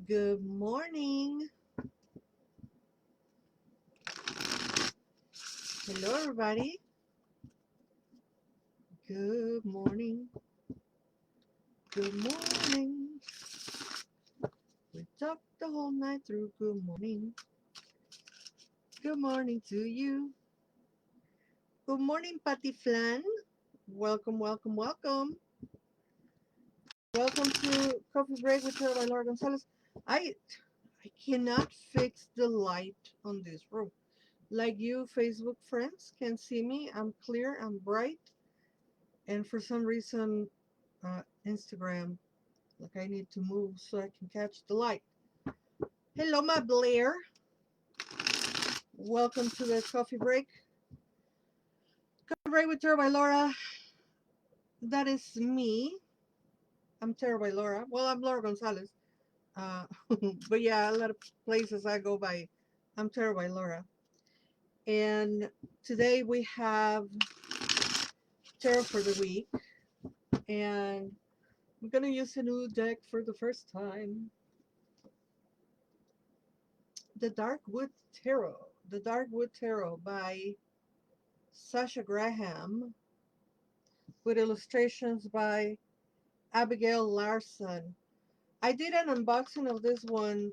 Good morning. Hello, everybody. Good morning. Good morning. We talked the whole night through. Good morning. Good morning to you. Good morning, Patty Flan. Welcome, welcome, welcome. Welcome to Coffee Break with her by Laura González. I I cannot fix the light on this room. Like you Facebook friends can see me. I'm clear, I'm bright, and for some reason Instagram, like I need to move so I can catch the light. Hello, my Blair. Welcome to the coffee break. Coffee break with Tara by Laura. That is me. I'm Tara by Laura. Well, I'm Laura González. Uh, but yeah, a lot of places I go by. I'm Tara by Laura. And today we have Tarot for the week. And I'm going to use a new deck for the first time. The Darkwood Tarot. The Darkwood Tarot by Sasha Graham with illustrations by Abigail Larson. I did an unboxing of this one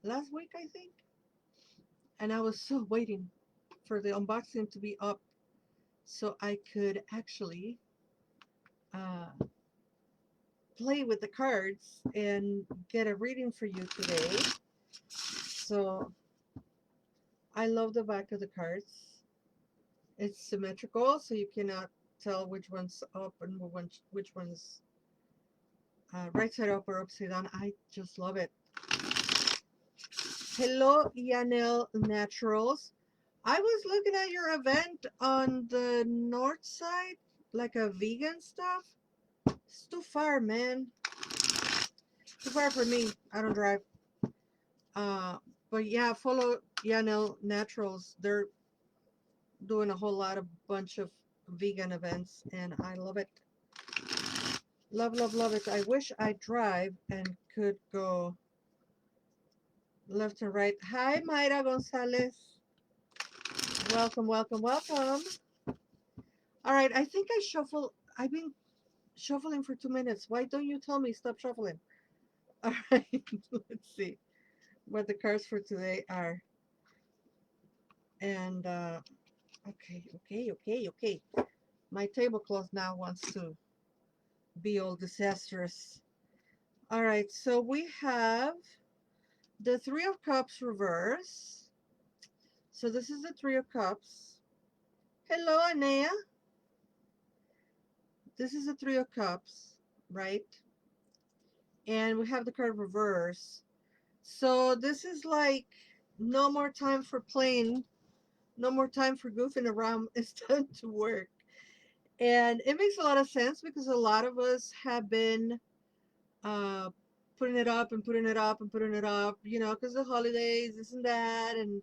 last week, I think, and I was so waiting for the unboxing to be up so I could actually uh, play with the cards and get a reading for you today. So I love the back of the cards. It's symmetrical, so you cannot tell which one's up and which one's right side up or upside down. I just love it. Hello, Yanel Naturals. I was looking at your event on the north side, like a vegan stuff. It's too far, man. Too far for me. I don't drive. Uh, but yeah, follow Yanel Naturals. They're doing a whole lot of bunch of vegan events, and I love it. Love, love, love it. I wish I drive and could go left and right. Hi, Mayra González. Welcome, welcome, welcome. All right, I think I shuffle. I've been shuffling for 2 minutes. Why don't you tell me stop shuffling? All right, let's see what the cards for today are. And okay. My tablecloth now wants to be all disastrous. All right, so we have the Three of Cups reverse. So this is the Three of Cups. Hello, Anea. This is the Three of Cups, right? And we have the card reverse. So this is like no more time for playing, no more time for goofing around. It's time to work. And it makes a lot of sense because a lot of us have been uh, putting it up and putting it up and putting it up, because the holidays, this and that, and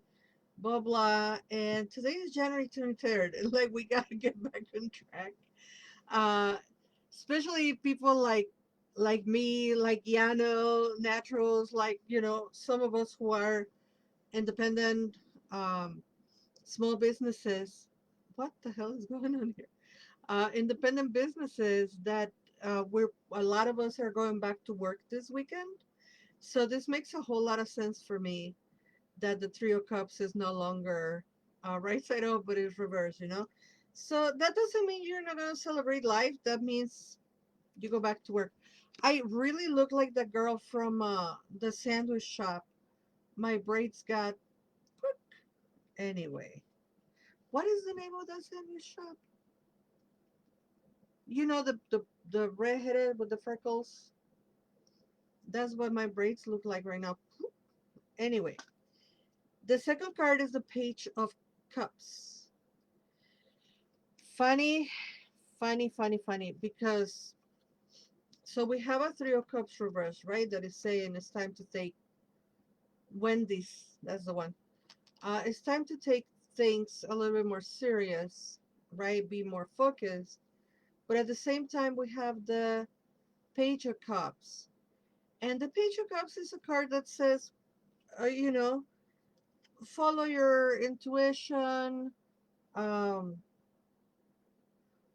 blah, blah. And today is January 23rd. And like, we got to get back on track. Uh, Especially people like me, like Yano, naturals, like, some of us who are independent, small businesses. What the hell is going on here? Independent businesses that we're a lot of us are going back to work this weekend. So this makes a whole lot of sense for me that the Three of Cups is no longer right side up, but it's reversed. So that doesn't mean you're not gonna celebrate life. That means you go back to work. I really look like the girl from the sandwich shop. My braids got anyway. What is the name of that sandwich shop? The redheaded with the freckles. That's what my braids look like right now. Anyway, the second card is the Page of Cups. Funny, funny, funny, funny, because so we have a Three of Cups reverse, right? That is saying it's time to take Wendy's. That's the one. It's time to take things a little bit more serious, right? Be more focused. But at the same time, we have the Page of Cups. And the Page of Cups is a card that says, you know, follow your intuition. Um,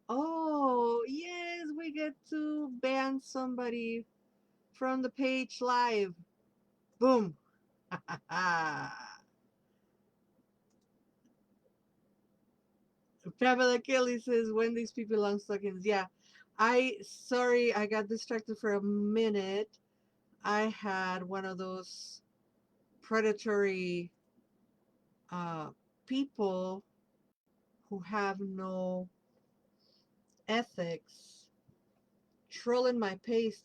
oh, yes, we get to ban somebody from the page live. Boom. Pamela Kelly says, when these people long stockings. Yeah. Sorry, I got distracted for a minute. I had one of those predatory uh, people who have no ethics trolling my page,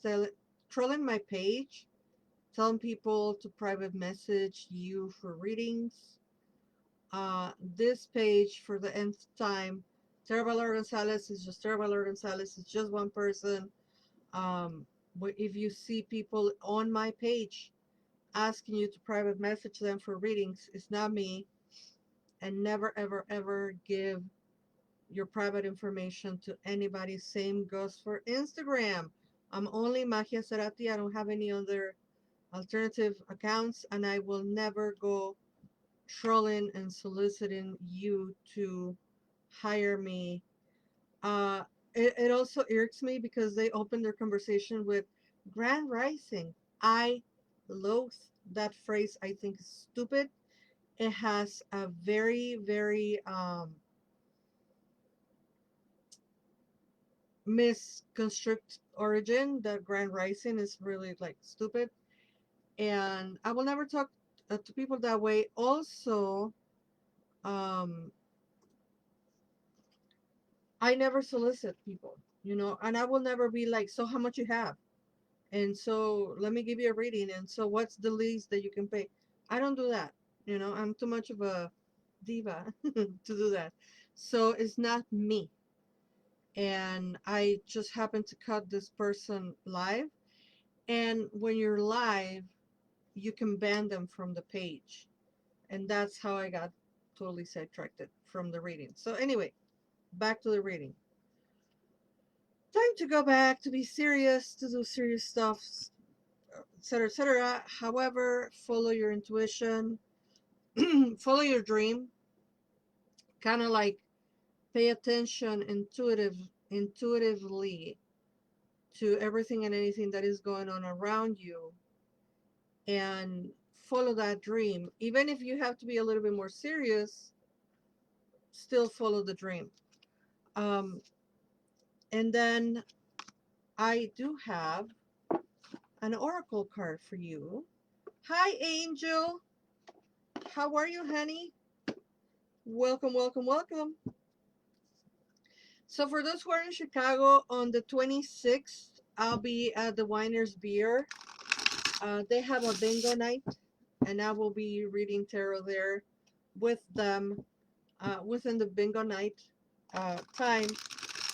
telling people to private message you for readings. This page for the nth time, Terrible Laura González is just Terrible Laura González. It's just one person. Um, but if you see people on my page asking you to private message them for readings, it's not me. And never, ever, ever give your private information to anybody. Same goes for Instagram. I'm only Magia Cerati. I don't have any other alternative accounts, and I will never go trolling and soliciting you to hire me. Uh, it also irks me because they open their conversation with Grand Rising. I loathe that phrase. I think it's stupid. It has a very, very misconstrued origin. That Grand Rising is really like stupid, and I will never talk to people that way. Also, um, I never solicit people, and I will never be like, so how much you have, and so let me give you a reading, and so what's the least that you can pay. I don't do that. I'm too much of a diva to do that. So it's not me, and I just happened to cut this person live. And when you're live, you can ban them from the page. And that's how I got totally sidetracked from the reading. So, anyway, back to the reading. Time to go back to be serious, to do serious stuff, etc., etc. However, follow your intuition, follow your dream, kind of like pay attention intuitively to everything and anything that is going on around you, and follow that dream. Even if you have to be a little bit more serious, still follow the dream. Um, and then I do have an oracle card for you. Hi, Angel. How are you, honey? Welcome, welcome, welcome. So, for those who are in Chicago on the 26th, I'll be at the Winer's Beer. They have a bingo night, and I will be reading tarot there with them within the bingo night time.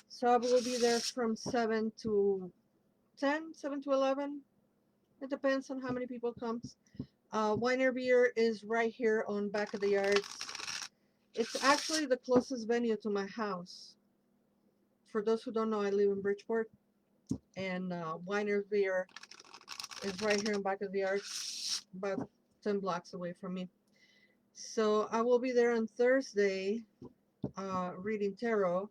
So I will be there from 7 to 10, 7 to 11. It depends on how many people comes. Winer Beer is right here on Back of the Yards. It's actually the closest venue to my house. For those who don't know, I live in Bridgeport, and Winer Beer is right here on Back of the Yards, about 10 blocks away from me. So I will be there on Thursday reading tarot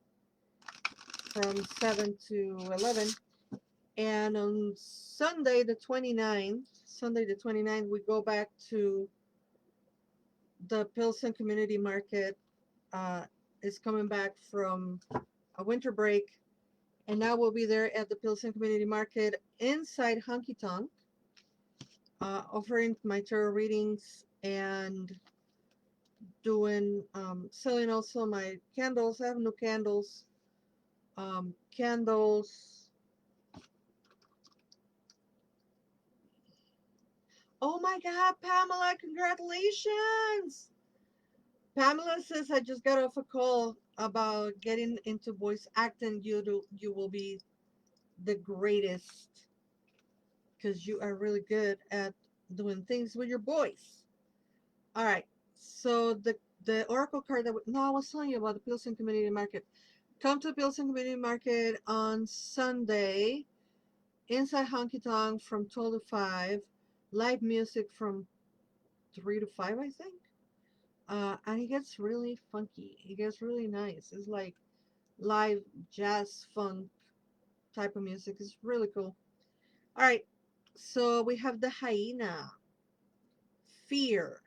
from 7 to 11. And on Sunday the 29th, we go back to the Pilsen Community Market. Uh, is coming back from a winter break, and now we'll be there at the Pilsen Community Market inside Honky Tonk, offering my tarot readings and doing selling also my candles. I have new candles. Candles. Oh my God, Pamela! Congratulations! Pamela says I just got off a call about getting into voice acting. You will be the greatest because you are really good at doing things with your voice. All right. So the oracle card no, I was telling you about the Pilsen Community Market. Come to the Pilsen Community Market on Sunday. Inside Honky Tonk from 12 to 5. Live music from 3 to 5, I think. And it gets really funky. It gets really nice. It's like live jazz funk type of music. It's really cool. All right. So we have the hyena. Fear.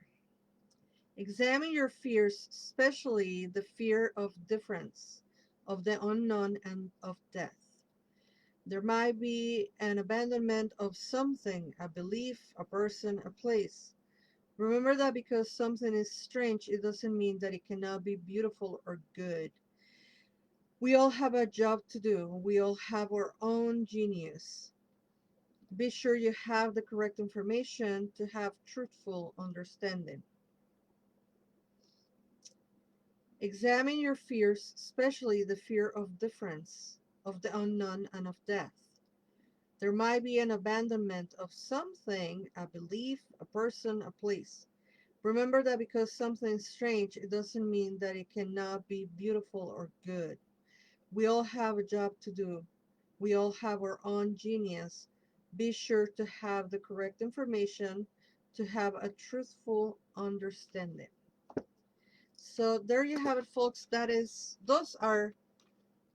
Examine your fears, especially the fear of difference, of the unknown, and of death. There might be an abandonment of something, a belief, a person, a place. Remember that because something is strange, it doesn't mean that it cannot be beautiful or good. We all have a job to do. We all have our own genius. Be sure you have the correct information to have truthful understanding. Examine your fears, especially the fear of difference, of the unknown, and of death. There might be an abandonment of something, a belief, a person, a place. Remember that because something is strange, it doesn't mean that it cannot be beautiful or good. We all have a job to do. We all have our own genius. Be sure to have the correct information to have a truthful understanding. So there you have it, folks. Those are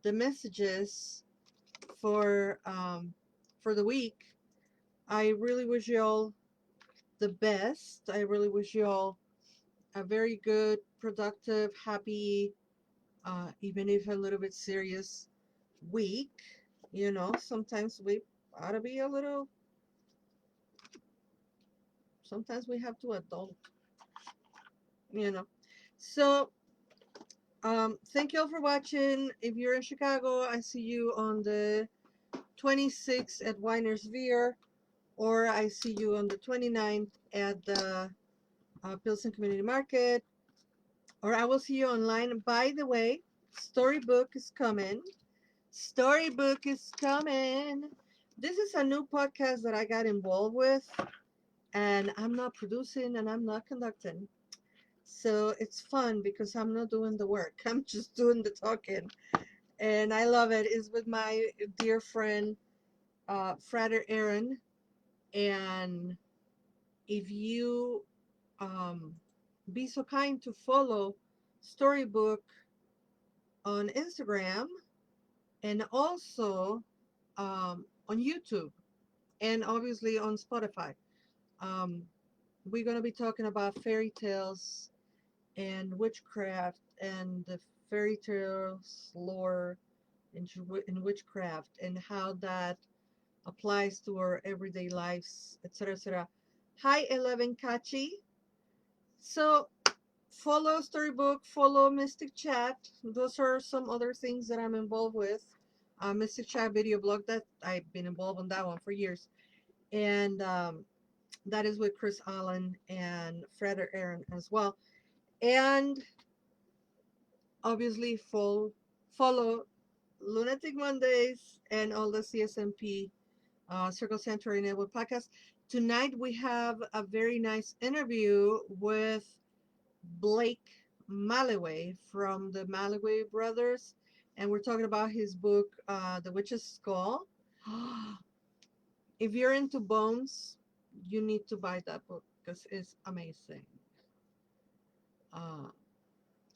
the messages for the week. I really wish you all the best. I really wish you all a very good, productive, happy, even if a little bit serious week. Sometimes we ought to be a little, sometimes we have to adult, you know. So, thank you all for watching. If you're in Chicago, I see you on the 26th at Weiner's Veer, or I see you on the 29th at the Pilsen Community Market, or I will see you online. By the way, Storybook is coming. Storybook is coming. This is a new podcast that I got involved with, and I'm not producing and I'm not conducting. So it's fun because I'm not doing the work. I'm just doing the talking. And I love it. It's with my dear friend, Frater Aaron. And if you be so kind to follow Storybook on Instagram and also on YouTube and obviously on Spotify. Um, we're going to be talking about fairy tales and witchcraft and the fairy tales lore in witchcraft and how that applies to our everyday lives, etc., etc. Hi, 11 Kachi. So follow Storybook, follow Mystic Chat. Those are some other things that I'm involved with. Mystic Chat video blog, that I've been involved on that one for years. And that is with Chris Allen and Freder Aaron as well. And obviously follow Lunatic Mondays and all the CSMP Circle Center Enabled podcast. Tonight we have a very nice interview with Blake Malloway from the Malloway Brothers, and we're talking about his book, The Witch's Skull. If you're into bones, you need to buy that book because it's amazing. Uh,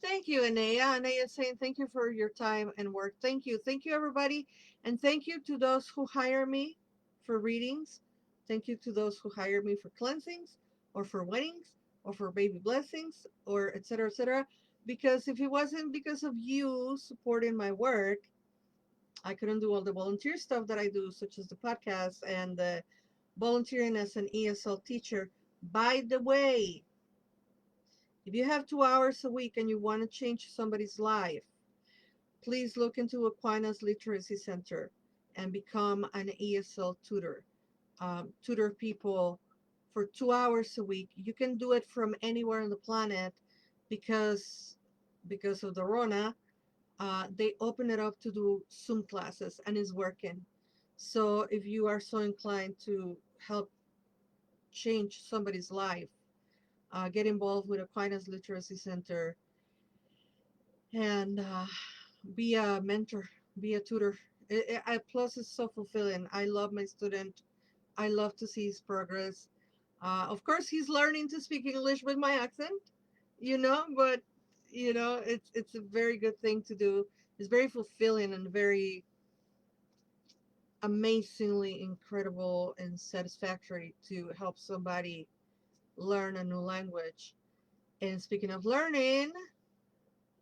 Thank you, Anaya. Anaya is saying thank you for your time and work. Thank you. Thank you, everybody. And thank you to those who hire me for readings. Thank you to those who hire me for cleansings or for weddings or for baby blessings or etc. etc. Because if it wasn't because of you supporting my work, I couldn't do all the volunteer stuff that I do, such as the podcast and the volunteering as an ESL teacher. By the way, if you have 2 hours a week and you want to change somebody's life, please look into Aquinas Literacy Center and become an ESL tutor. Tutor people for 2 hours a week. You can do it from anywhere on the planet because of the Rona. They open it up to do Zoom classes and it's working. So if you are so inclined to help change somebody's life, get involved with Aquinas Literacy Center and be a mentor, be a tutor, Plus, it's so fulfilling. I love my student. I love to see his progress. Of course, he's learning to speak English with my accent, but it's a very good thing to do. It's very fulfilling and very amazingly incredible and satisfactory to help somebody learn a new language. And speaking of learning,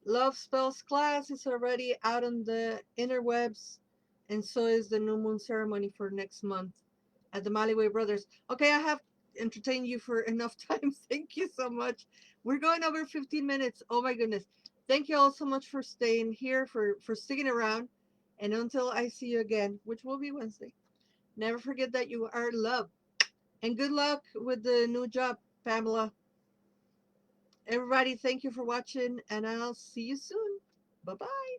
Love Spells class is already out on the interwebs, and so is the new moon ceremony for next month at the Maliway Brothers. Okay, I have entertained you for enough time. Thank you so much. We're going over 15 minutes. Oh my goodness. Thank you all so much for staying here, for sticking around. And until I see you again, which will be Wednesday, never forget that you are loved. And good luck with the new job, Pamela. Everybody, thank you for watching, and I'll see you soon. Bye bye.